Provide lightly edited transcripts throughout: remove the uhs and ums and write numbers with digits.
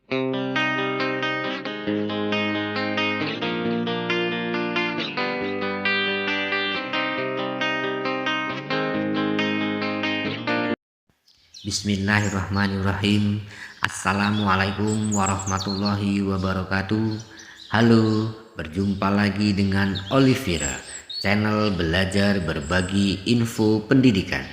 Bismillahirrahmanirrahim. Assalamualaikum warahmatullahi wabarakatuh. Halo, berjumpa lagi dengan Olivera, channel belajar berbagi info pendidikan.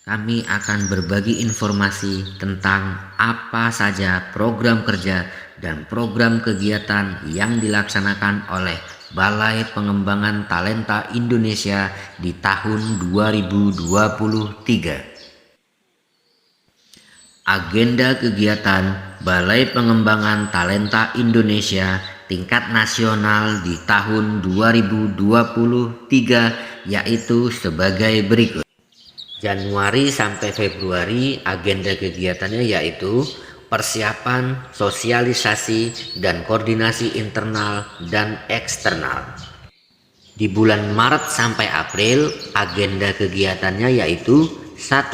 Kami akan berbagi informasi tentang apa saja program kerja dan program kegiatan yang dilaksanakan oleh Balai Pengembangan Talenta Indonesia di tahun 2023. Agenda kegiatan Balai Pengembangan Talenta Indonesia tingkat nasional di tahun 2023 yaitu sebagai berikut. Januari sampai Februari agenda kegiatannya yaitu persiapan, sosialisasi, dan koordinasi internal dan eksternal. Di bulan Maret sampai April agenda kegiatannya yaitu 1.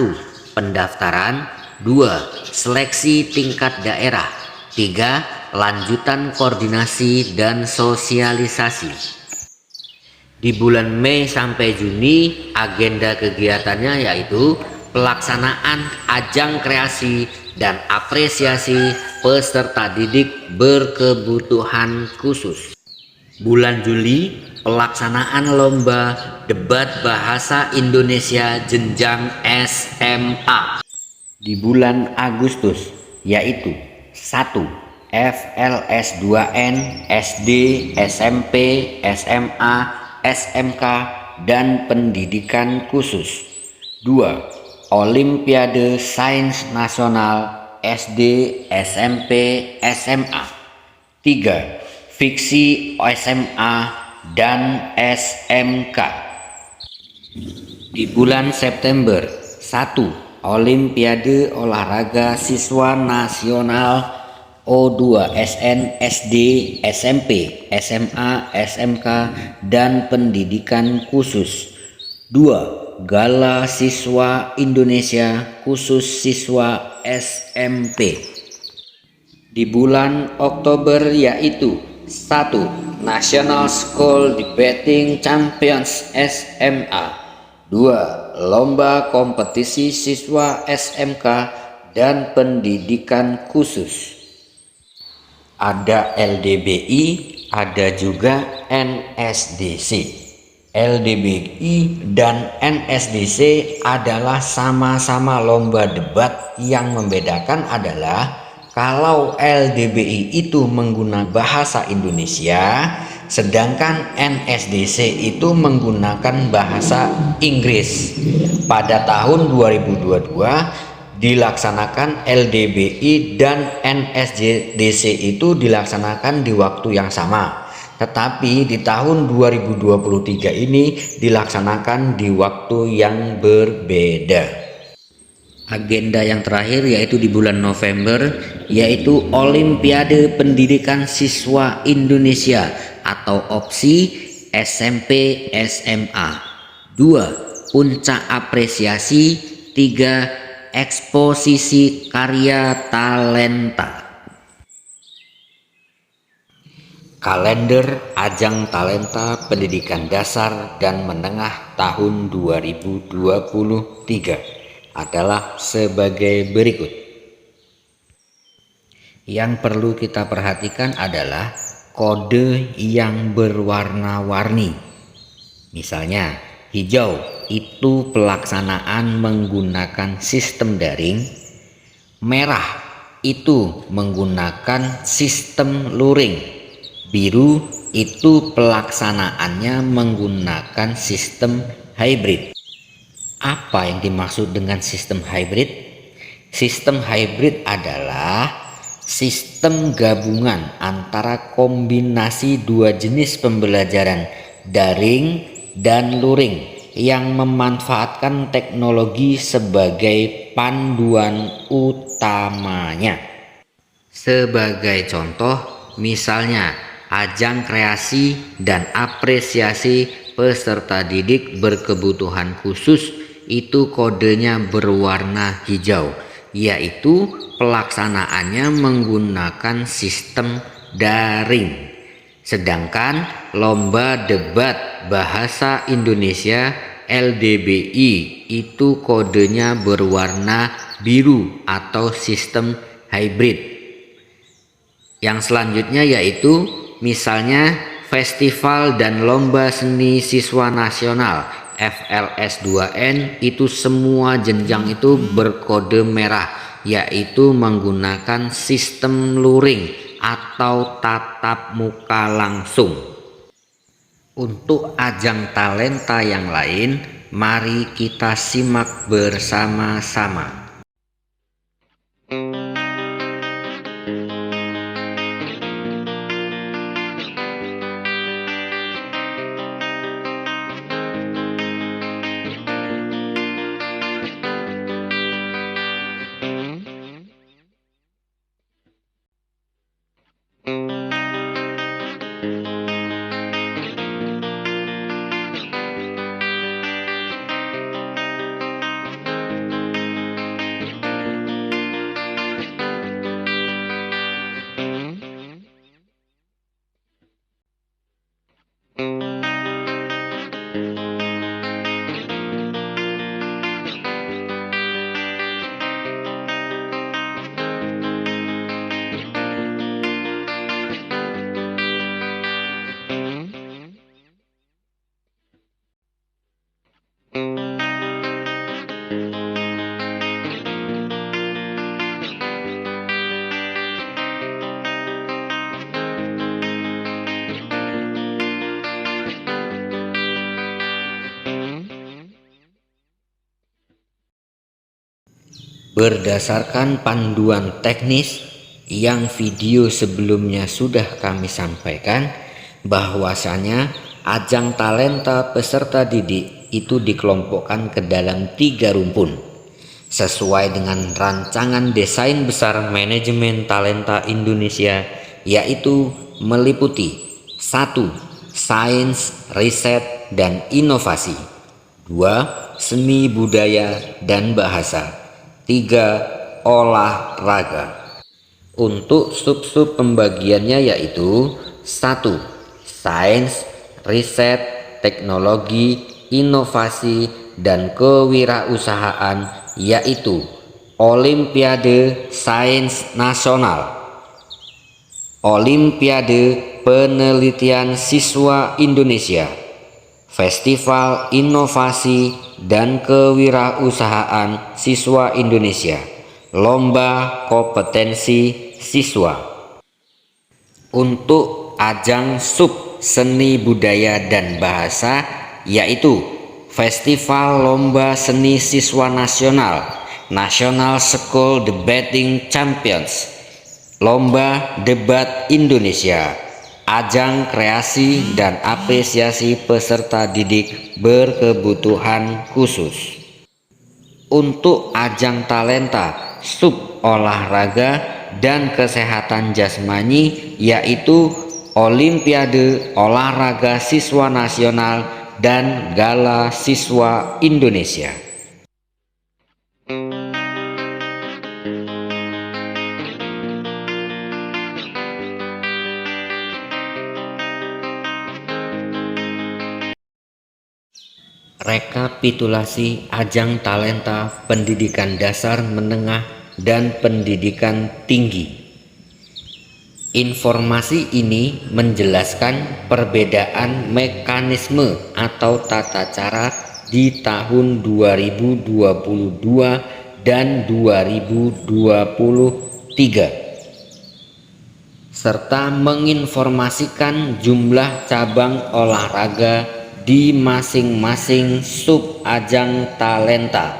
Pendaftaran, 2. Seleksi tingkat daerah, 3. Lanjutan koordinasi dan sosialisasi. Di bulan Mei sampai Juni agenda kegiatannya yaitu pelaksanaan ajang kreasi dan apresiasi peserta didik berkebutuhan khusus. Bulan Juli pelaksanaan lomba debat bahasa Indonesia jenjang SMA. Di bulan Agustus yaitu 1. FLS 2N, SD, SMP, SMA, SMK, dan pendidikan khusus. 2. Olimpiade Sains Nasional SD, SMP, SMA. 3. Fiksi SMA dan SMK. Di bulan September 1. Olimpiade Olahraga Siswa Nasional O2 SN SD SMP SMA SMK dan pendidikan khusus. 2. Gala Siswa Indonesia khusus siswa SMP. Di bulan Oktober yaitu 1. National School Debating Champions SMA. 2. Lomba kompetisi siswa SMK dan pendidikan khusus. Ada LDBI, ada juga NSDC. LDBI dan NSDC adalah sama-sama lomba debat. Yang membedakan adalah kalau LDBI itu menggunakan bahasa Indonesia, sedangkan NSDC itu menggunakan bahasa Inggris. Pada tahun 2022 dilaksanakan LDBI dan NSDC itu dilaksanakan di waktu yang sama, tetapi di tahun 2023 ini dilaksanakan di waktu yang berbeda. Agenda yang terakhir yaitu di bulan November yaitu Olimpiade Pendidikan Siswa Indonesia atau OPSI SMP SMA. 2. Puncak apresiasi. 3. Eksposisi karya talenta. Kalender ajang talenta pendidikan dasar dan menengah tahun 2023 adalah sebagai berikut. Yang perlu kita perhatikan adalah kode yang berwarna-warni. Misalnya hijau itu pelaksanaan menggunakan sistem daring, merah itu menggunakan sistem luring, biru itu pelaksanaannya menggunakan sistem hybrid. Apa yang dimaksud dengan sistem hybrid? Sistem hybrid adalah sistem gabungan antara kombinasi dua jenis pembelajaran daring dan luring yang memanfaatkan teknologi sebagai panduan utamanya. Sebagai contoh, misalnya ajang kreasi dan apresiasi peserta didik berkebutuhan khusus itu kodenya berwarna hijau, yaitu pelaksanaannya menggunakan sistem daring. Sedangkan lomba debat bahasa Indonesia LDBI itu kodenya berwarna biru atau sistem hybrid. Yang selanjutnya yaitu misalnya Festival dan Lomba Seni Siswa Nasional FLS2N itu semua jenjang itu berkode merah, yaitu menggunakan sistem luring atau tatap muka langsung. Untuk ajang talenta yang lain, mari kita simak bersama-sama. Berdasarkan panduan teknis yang video sebelumnya sudah kami sampaikan, bahwasanya ajang talenta peserta didik itu dikelompokkan ke dalam 3 rumpun sesuai dengan rancangan desain besar manajemen talenta Indonesia, yaitu meliputi 1. Sains, riset, dan inovasi. 2. Seni budaya dan bahasa. 3. Olahraga. Untuk sub-sub pembagiannya yaitu 1. Sains, riset, teknologi, inovasi, dan kewirausahaan, yaitu Olimpiade Sains Nasional, Olimpiade Penelitian Siswa Indonesia, Festival Inovasi dan Kewirausahaan Siswa Indonesia, Lomba Kompetensi Siswa. Untuk ajang sub seni budaya dan bahasa yaitu Festival Lomba Seni Siswa Nasional, National School Debating Champions, Lomba Debat Indonesia, ajang kreasi dan apresiasi peserta didik berkebutuhan khusus. Untuk ajang talenta sub olahraga dan kesehatan jasmani yaitu Olimpiade Olahraga Siswa Nasional dan Gala Siswa Indonesia. Rekapitulasi ajang talenta pendidikan dasar, menengah, dan pendidikan tinggi. Informasi ini menjelaskan perbedaan mekanisme atau tata cara di tahun 2022 dan 2023 serta menginformasikan jumlah cabang olahraga di masing-masing sub ajang talenta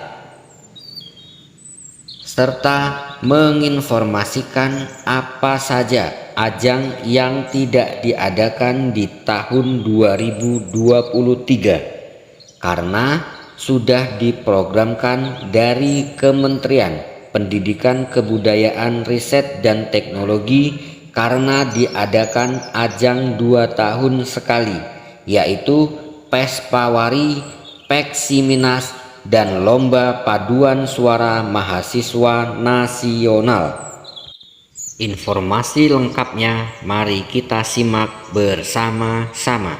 serta menginformasikan apa saja ajang yang tidak diadakan di tahun 2023 karena sudah diprogramkan dari Kementerian Pendidikan, Kebudayaan, Riset, dan Teknologi karena diadakan ajang 2 tahun sekali, yaitu Pespawari, Peksiminas, dan Lomba Paduan Suara Mahasiswa Nasional. Informasi lengkapnya mari kita simak bersama-sama.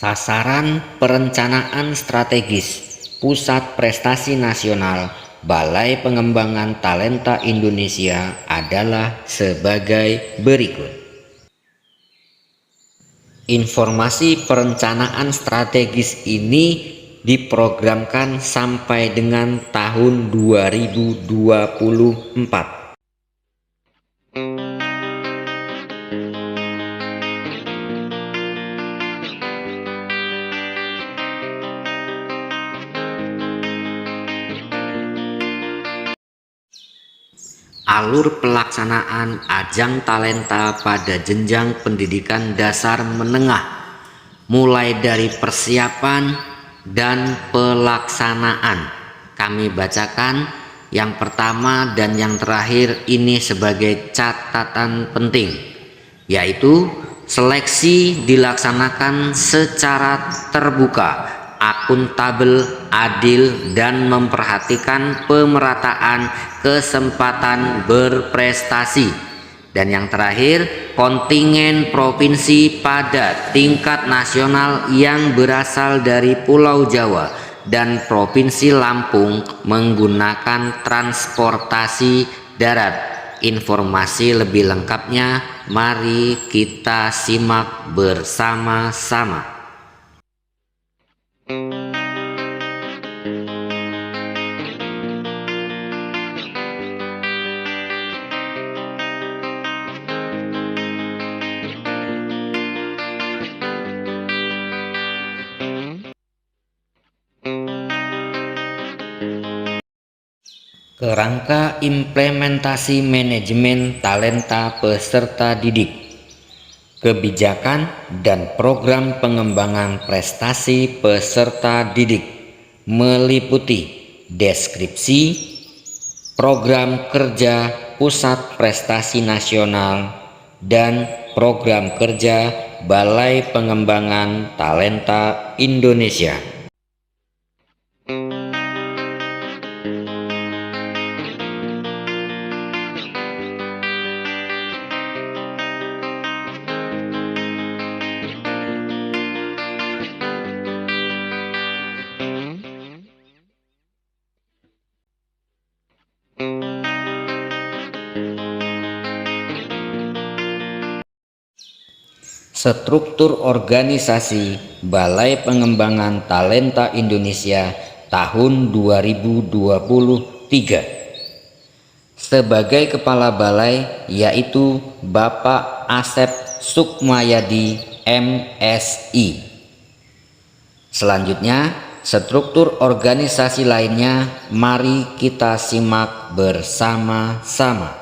Sasaran perencanaan strategis Pusat Prestasi Nasional Balai Pengembangan Talenta Indonesia adalah sebagai berikut. Informasi perencanaan strategis ini diprogramkan sampai dengan tahun 2024. Alur pelaksanaan ajang talenta pada jenjang pendidikan dasar menengah, mulai dari persiapan dan pelaksanaan. Kami bacakan yang pertama dan yang terakhir ini sebagai catatan penting, yaitu seleksi dilaksanakan secara terbuka, akuntabel, adil, dan memperhatikan pemerataan kesempatan berprestasi. Dan yang terakhir, kontingen provinsi pada tingkat nasional yang berasal dari Pulau Jawa dan Provinsi Lampung menggunakan transportasi darat. Informasi lebih lengkapnya mari kita simak bersama-sama. Kerangka implementasi manajemen talenta peserta didik, kebijakan dan program pengembangan prestasi peserta didik meliputi deskripsi program kerja Pusat Prestasi Nasional dan program kerja Balai Pengembangan Talenta Indonesia. Struktur organisasi Balai Pengembangan Talenta Indonesia tahun 2023. Sebagai kepala balai yaitu Bapak Asep Sukmayadi MSI. Selanjutnya, struktur organisasi lainnya mari kita simak bersama-sama.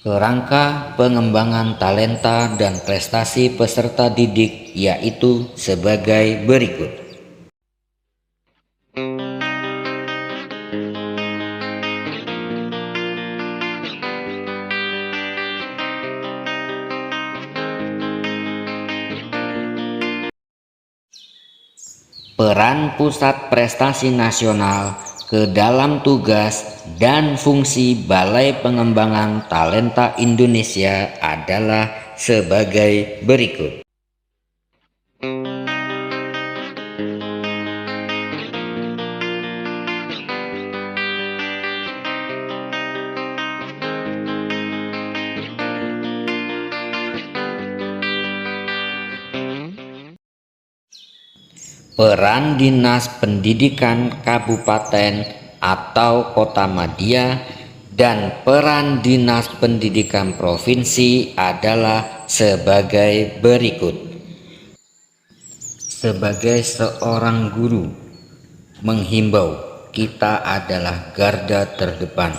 Kerangka pengembangan talenta dan prestasi peserta didik yaitu sebagai berikut. Peran Pusat Prestasi Nasional ke dalam tugas dan fungsi Balai Pengembangan Talenta Indonesia adalah sebagai berikut. peran Dinas Pendidikan Kabupaten atau Kota Madia dan peran Dinas Pendidikan Provinsi adalah sebagai berikut. Sebagai seorang guru, menghimbau kita adalah garda terdepan.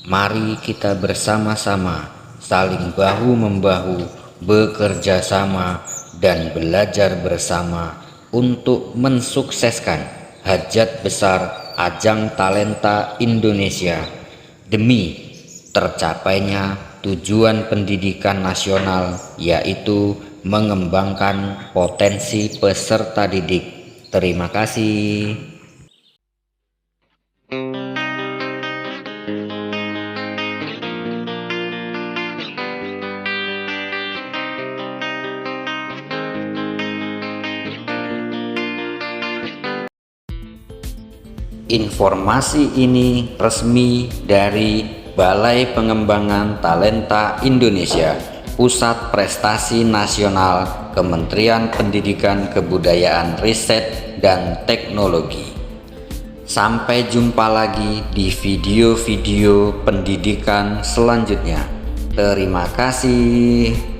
Mari kita bersama-sama saling bahu-membahu, bekerja sama dan belajar bersama untuk mensukseskan hajat besar Ajang Talenta Indonesia demi tercapainya tujuan pendidikan nasional, yaitu mengembangkan potensi peserta didik. Terima kasih. Informasi ini resmi dari Balai Pengembangan Talenta Indonesia, Pusat Prestasi Nasional, Kementerian Pendidikan, Kebudayaan, Riset, dan Teknologi. Sampai jumpa lagi di video-video pendidikan selanjutnya. Terima kasih.